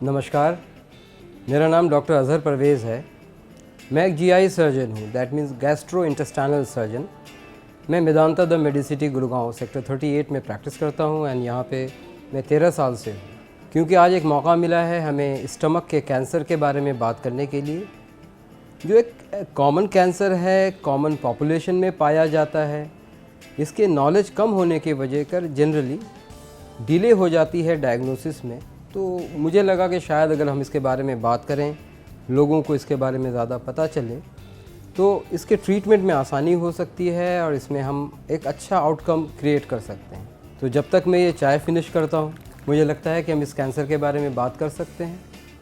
नमस्कार, मेरा नाम डॉक्टर अज़हर परवेज़ है। मैं एक जीआई सर्जन हूँ, that means gastro intestinal surgeon. मैं Medanta the Medicity Gurgaon sector 38 में प्रैक्टिस करता हूँ एंड यहाँ पे मैं 13 साल से हूँ। क्योंकि आज एक मौका मिला है हमें स्टमक के कैंसर के बारे में बात करने के लिए, जो एक कॉमन कैंसर है, कॉमन पॉपुलेशन में पाया जाता है। इसके नॉलेज कम होने की वजह कर जनरली डिले हो जाती है डायग्नोसिस में। तो मुझे लगा कि शायद अगर हम इसके बारे में बात करें, लोगों को इसके बारे में ज़्यादा पता चले, तो इसके ट्रीटमेंट में आसानी हो सकती है और इसमें हम एक अच्छा आउटकम क्रिएट कर सकते हैं। तो जब तक मैं ये चाय फिनिश करता हूँ, मुझे लगता है कि हम इस कैंसर के बारे में बात कर सकते हैं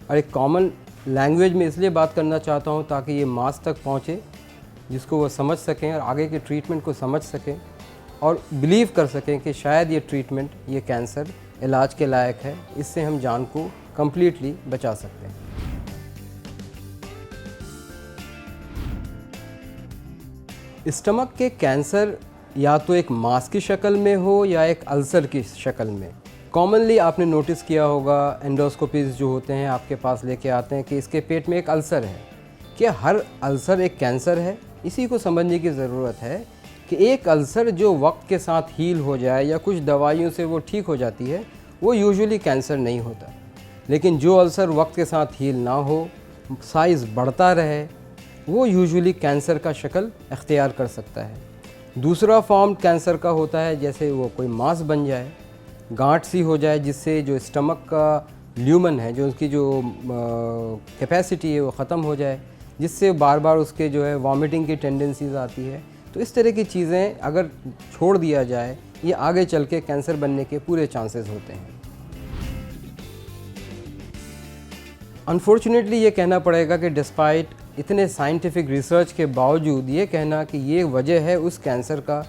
और एक कॉमन लैंग्वेज में इसलिए बात करना चाहता हूँ ताकि ये मास तक पहुँचे, जिसको वो समझ सकें और आगे के ट्रीटमेंट को समझ सकें और बिलीव कर सकें कि शायद ये ट्रीटमेंट, ये कैंसर इलाज के लायक है। इससे हम जान को कम्प्लीटली बचा सकते हैं। स्टमक के कैंसर या तो एक मास की शक्ल में हो या एक अल्सर की शक्ल में। कॉमनली आपने नोटिस किया होगा, एंडोस्कोपीज जो होते हैं आपके पास लेके आते हैं कि इसके पेट में एक अल्सर है। क्या हर अल्सर एक कैंसर है? इसी को समझने की ज़रूरत है कि एक अल्सर जो वक्त के साथ हील हो जाए या कुछ दवाइयों से वो ठीक हो जाती है, वो यूजुअली कैंसर नहीं होता। लेकिन जो अल्सर वक्त के साथ हील ना हो, साइज़ बढ़ता रहे, वो यूजुअली कैंसर का शक्ल अख्तियार कर सकता है। दूसरा फॉर्म कैंसर का होता है जैसे वो कोई मास बन जाए, गांठ सी हो जाए, जिससे जो स्टमक का ल्यूमन है, जो उसकी जो कैपेसिटी है वो ख़त्म हो जाए, जिससे बार बार उसके जो है वॉमिटिंग की टेंडेंसीज आती है। तो इस तरह की चीज़ें अगर छोड़ दिया जाए, ये आगे चल के कैंसर बनने के पूरे चांसेस होते हैं। अनफॉर्चुनेटली ये कहना पड़ेगा कि डिस्पाइट इतने साइंटिफिक रिसर्च के बावजूद ये कहना कि ये वजह है उस कैंसर का,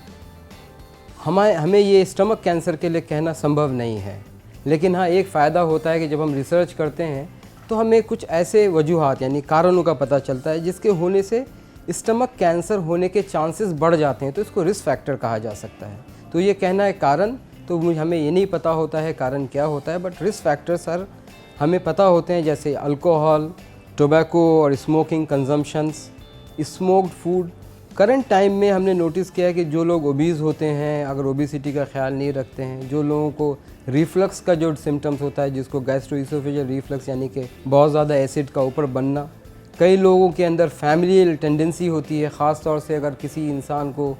हमें ये स्टमक कैंसर के लिए कहना संभव नहीं है। लेकिन हाँ, एक फ़ायदा होता है कि जब हम रिसर्च करते हैं तो हमें कुछ ऐसे वजूहात यानी कारणों का पता चलता है जिसके होने से स्टमक कैंसर होने के चांसेस बढ़ जाते हैं। तो इसको रिस्क फैक्टर कहा जा सकता है। तो ये कहना है कारण, तो हमें ये नहीं पता होता है कारण क्या होता है, बट रिस्क फैक्टर्स हमें पता होते हैं, जैसे अल्कोहल, टोबैको और smoking consumptions, smoked food. Current time में हमने नोटिस किया है कि जो लोग ओबीज़ होते हैं, अगर ओबेसिटी का ख्याल नहीं रखते हैं, जो लोगों को रिफ्लक्स का जो सिम्टम्स होता है, जिसको गैस्ट्रोइसोफेजियल रिफ्लक्स यानी कि बहुत ज़्यादा एसिड का ऊपर बनना, कई लोगों के अंदर फैमिलियल टेंडेंसी होती है। ख़ास तौर से अगर किसी इंसान को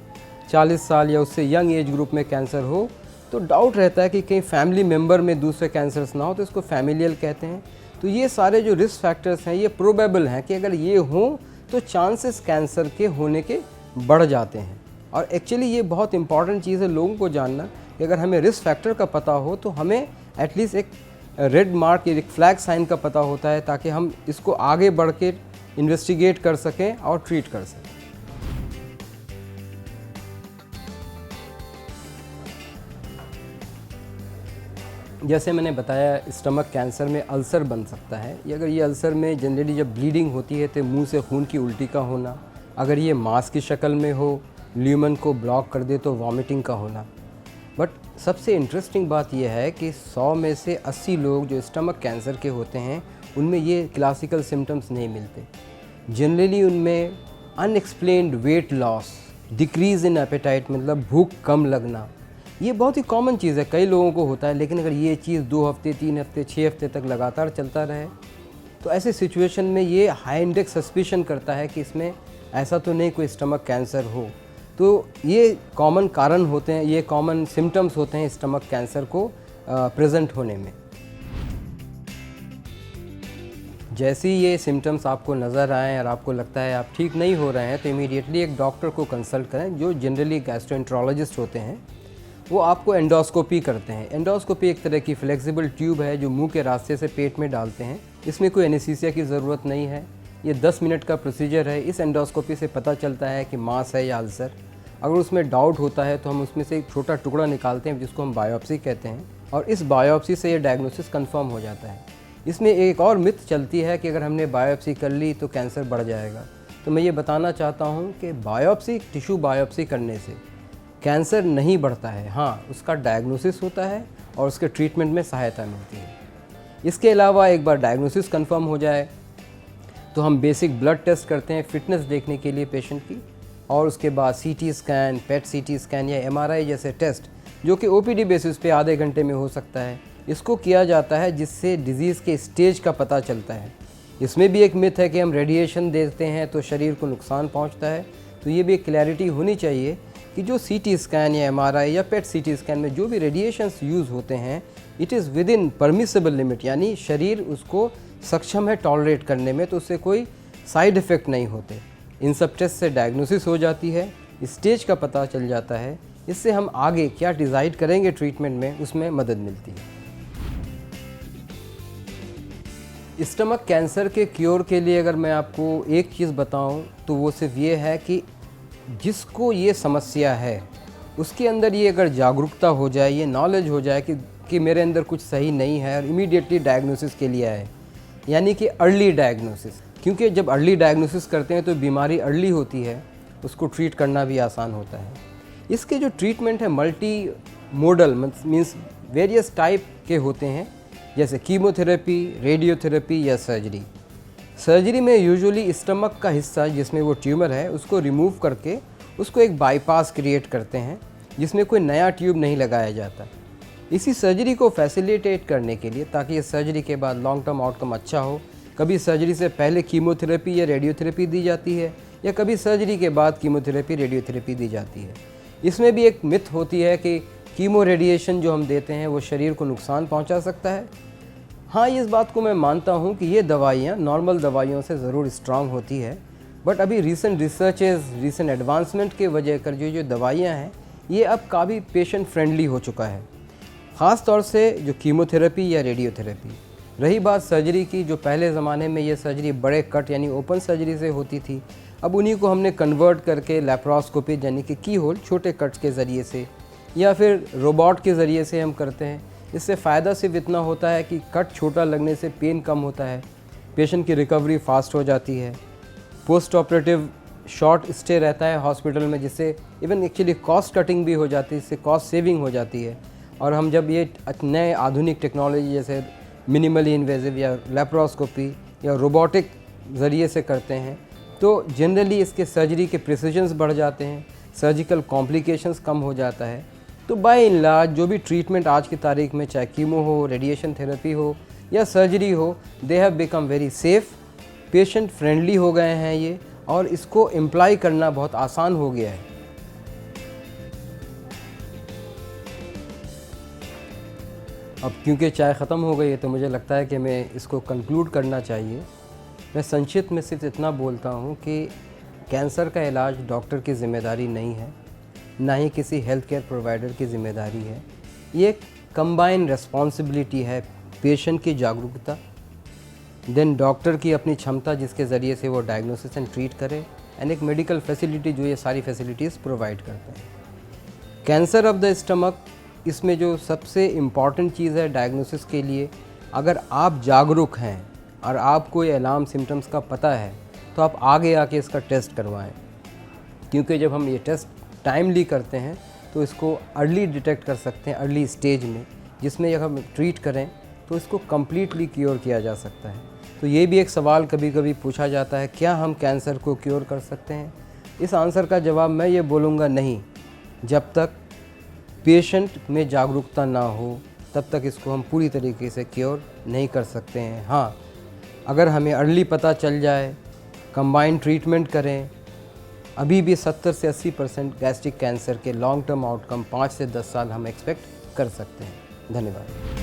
40 साल या उससे यंग एज ग्रुप में कैंसर हो, तो डाउट रहता है कि कहीं फैमिली मेम्बर में दूसरे कैंसर्स ना हो, तो इसको फैमिलियल कहते हैं। तो ये सारे जो रिस्क फैक्टर्स हैं, ये प्रोबेबल हैं कि अगर ये हों तो चांसेस कैंसर के होने के बढ़ जाते हैं। और एक्चुअली ये बहुत इंपॉर्टेंट चीज़ है लोगों को जानना कि अगर हमें रिस्क फैक्टर का पता हो तो हमें एटलीस्ट एक रेड मार्क, एक फ्लैग साइन का पता होता है, ताकि हम इसको आगे बढ़ के इन्वेस्टिगेट कर सकें और ट्रीट कर सकें। जैसे मैंने बताया, स्टमक कैंसर में अल्सर बन सकता है। अगर ये अल्सर में जनरली जब ब्लीडिंग होती है तो मुंह से खून की उल्टी का होना, अगर ये मांस की शक्ल में हो, ल्यूमन को ब्लॉक कर दे तो वॉमिटिंग का होना। बट सबसे इंटरेस्टिंग बात यह है कि 100 में से 80 लोग जो स्टमक कैंसर के होते हैं, उनमें ये क्लासिकल सिम्टम्स नहीं मिलते। जनरली उनमें unexplained weight loss, decrease in appetite मतलब भूख कम लगना, ये बहुत ही कॉमन चीज़ है, कई लोगों को होता है। लेकिन अगर ये चीज़ 2 हफ्ते, 3 हफ्ते, 6 हफ्ते तक लगातार चलता रहे, तो ऐसे सिचुएशन में ये हाई इंडेक्स सस्पिशन करता है कि इसमें ऐसा तो नहीं कोई स्टमक कैंसर हो। तो ये कॉमन कारण होते हैं, ये कॉमन सिम्टम्स होते हैं स्टमक कैंसर को प्रेजेंट होने में। जैसे ही ये सिम्टम्स आपको नज़र आएँ और आपको लगता है आप ठीक नहीं हो रहे हैं, तो इमीडिएटली एक डॉक्टर को कंसल्ट करें, जो जनरली गैस्ट्रोएंटरोलॉजिस्ट होते हैं। वो आपको एंडोस्कोपी करते हैं। एंडोस्कोपी एक तरह की फ्लेक्सिबल ट्यूब है जो मुंह के रास्ते से पेट में डालते हैं। इसमें कोई एनेस्थीसिया की ज़रूरत नहीं है। ये 10 मिनट का प्रोसीजर है। इस एंडोस्कोपी से पता चलता है कि मांस है या अल्सर। अगर उसमें डाउट होता है तो हम उसमें से एक छोटा टुकड़ा निकालते हैं, जिसको हम बायोप्सी कहते हैं, और इस बायोप्सी से ये डायग्नोसिस कंफर्म हो जाता है। इसमें एक और मिथ चलती है कि अगर हमने बायोप्सी कर ली तो कैंसर बढ़ जाएगा। तो मैं ये बताना चाहता हूँ कि बायोप्सी, टिश्यू बायोप्सी करने से कैंसर नहीं बढ़ता है। हाँ, उसका डायग्नोसिस होता है और उसके ट्रीटमेंट में सहायता मिलती है। इसके अलावा एक बार डायग्नोसिस कंफर्म हो जाए तो हम बेसिक ब्लड टेस्ट करते हैं फिटनेस देखने के लिए पेशेंट की, और उसके बाद सीटी स्कैन, पेट सीटी स्कैन या एमआरआई जैसे टेस्ट जो कि ओपीडी बेसिस पे आधे घंटे में हो सकता है, इसको किया जाता है, जिससे डिज़ीज़ के स्टेज का पता चलता है। इसमें भी एक मिथ है कि हम रेडिएशन देते हैं तो शरीर को नुकसान पहुंचता है, तो ये भी एक क्लैरिटी होनी चाहिए कि जो सीटी स्कैन या एमआरआई या पेट सीटी स्कैन में जो भी रेडिएशंस यूज़ होते हैं it is with in permissible limit, यानी शरीर उसको सक्षम है टॉलरेट करने में, तो उससे कोई साइड इफ़ेक्ट नहीं होते। इन सब टेस्ट से डायग्नोसिस हो जाती है, स्टेज का पता चल जाता है, इससे हम आगे क्या डिसाइड करेंगे ट्रीटमेंट में उसमें मदद मिलती है। स्टमक कैंसर के क्योर के लिए अगर मैं आपको एक चीज़ बताऊं तो वो सिर्फ ये है कि जिसको ये समस्या है उसके अंदर ये अगर जागरूकता हो जाए, ये नॉलेज हो जाए कि मेरे अंदर कुछ सही नहीं है और इमीडिएटली डायग्नोसिस के लिए आए, यानी कि अर्ली डायग्नोसिस, क्योंकि जब अर्ली डायग्नोसिस करते हैं तो बीमारी अर्ली होती है, उसको ट्रीट करना भी आसान होता है। इसके जो ट्रीटमेंट है multi modal means various type के होते हैं, जैसे कीमोथेरेपी, रेडियोथेरेपी या सर्जरी। सर्जरी में यूजुअली स्टमक का हिस्सा जिसमें वो ट्यूमर है उसको रिमूव करके उसको एक बाईपास क्रिएट करते हैं, जिसमें कोई नया ट्यूब नहीं लगाया जाता। इसी सर्जरी को फैसिलिटेट करने के लिए, ताकि इस सर्जरी के बाद लॉन्ग टर्म आउटकम अच्छा हो, कभी सर्जरी से पहले कीमोथेरेपी या रेडियोथेरेपी दी जाती है या कभी सर्जरी के बाद कीमोथेरेपी, रेडियोथेरेपी दी जाती है। इसमें भी एक मिथ होती है कि कीमो रेडिएशन जो हम देते हैं वो शरीर को नुकसान पहुंचा सकता है। हाँ, इस बात को मैं मानता हूँ कि ये दवाइयाँ नॉर्मल दवाइयों से ज़रूर स्ट्रांग होती है, बट अभी रीसेंट रिसर्चेस, रीसेंट एडवांसमेंट के वजह कर जो दवाइयाँ हैं ये अब काफ़ी पेशेंट फ्रेंडली हो चुका है, ख़ास तौर से जो कीमोथेरेपी या रेडियोथेरेपी। रही बात सर्जरी की, जो पहले ज़माने में ये सर्जरी बड़े कट यानी ओपन सर्जरी से होती थी, अब उन्हीं को हमने कन्वर्ट करके लैप्रोस्कोपी यानी कि की होल छोटे कट्स के ज़रिए से या फिर रोबोट के ज़रिए से हम करते हैं। इससे फ़ायदा सिर्फ इतना होता है कि कट छोटा लगने से पेन कम होता है, पेशेंट की रिकवरी फास्ट हो जाती है, पोस्ट ऑपरेटिव शॉर्ट स्टे रहता है हॉस्पिटल में, जिससे इवन एक्चुअली कॉस्ट कटिंग भी हो जाती है, इससे कॉस्ट सेविंग हो जाती है। और हम जब ये नए आधुनिक टेक्नोलॉजी जैसे मिनिमली इन्वेजिव या लैप्रोस्कोपी या रोबोटिक ज़रिए से करते हैं तो जनरली इसके सर्जरी के प्रिसीजन्स बढ़ जाते हैं, सर्जिकल कॉम्प्लिकेशंस कम हो जाता है। तो बाय इन लार्ज जो भी ट्रीटमेंट आज की तारीख में चाहे कीमो हो, रेडिएशन थेरेपी हो या सर्जरी हो, they have become very safe, patient friendly हो गए हैं ये, और इसको इम्प्लाई करना बहुत आसान हो गया है। अब क्योंकि चाय ख़त्म हो गई है तो मुझे लगता है कि मैं इसको कंक्लूड करना चाहिए। मैं संक्षिप्त में सिर्फ इतना बोलता हूँ कि कैंसर का इलाज डॉक्टर की ज़िम्मेदारी नहीं है, ना ही किसी हेल्थ केयर प्रोवाइडर की ज़िम्मेदारी है। ये एक कंबाइन रिस्पॉन्सिबिलिटी है, पेशेंट की जागरूकता, देन डॉक्टर की अपनी क्षमता जिसके ज़रिए से वो डायग्नोसिस एंड ट्रीट करे, एंड एक मेडिकल फैसिलिटी जो ये सारी फैसिलिटीज़ प्रोवाइड करते हैं। कैंसर ऑफ द स्टमक, इसमें जो सबसे इम्पॉर्टेंट चीज़ है डायग्नोसिस के लिए, अगर आप जागरूक हैं और आपको ये अलार्म सिम्टम्स का पता है तो आप आगे आके इसका टेस्ट करवाएं, क्योंकि जब हम ये टेस्ट टाइमली करते हैं तो इसको अर्ली डिटेक्ट कर सकते हैं, अर्ली स्टेज में, जिसमें अगर हम ट्रीट करें तो इसको कम्प्लीटली क्योर किया जा सकता है। तो ये भी एक सवाल कभी कभी पूछा जाता है, क्या हम कैंसर को क्योर कर सकते हैं? इस आंसर का जवाब मैं ये बोलूँगा नहीं। जब तक पेशेंट में जागरूकता ना हो तब तक इसको हम पूरी तरीके से क्योर नहीं कर सकते हैं। हाँ, अगर हमें अर्ली पता चल जाए, कंबाइंड ट्रीटमेंट करें, अभी भी 70 से 80% गैस्ट्रिक कैंसर के लॉन्ग टर्म आउटकम 5 से 10 साल हम एक्सपेक्ट कर सकते हैं। धन्यवाद।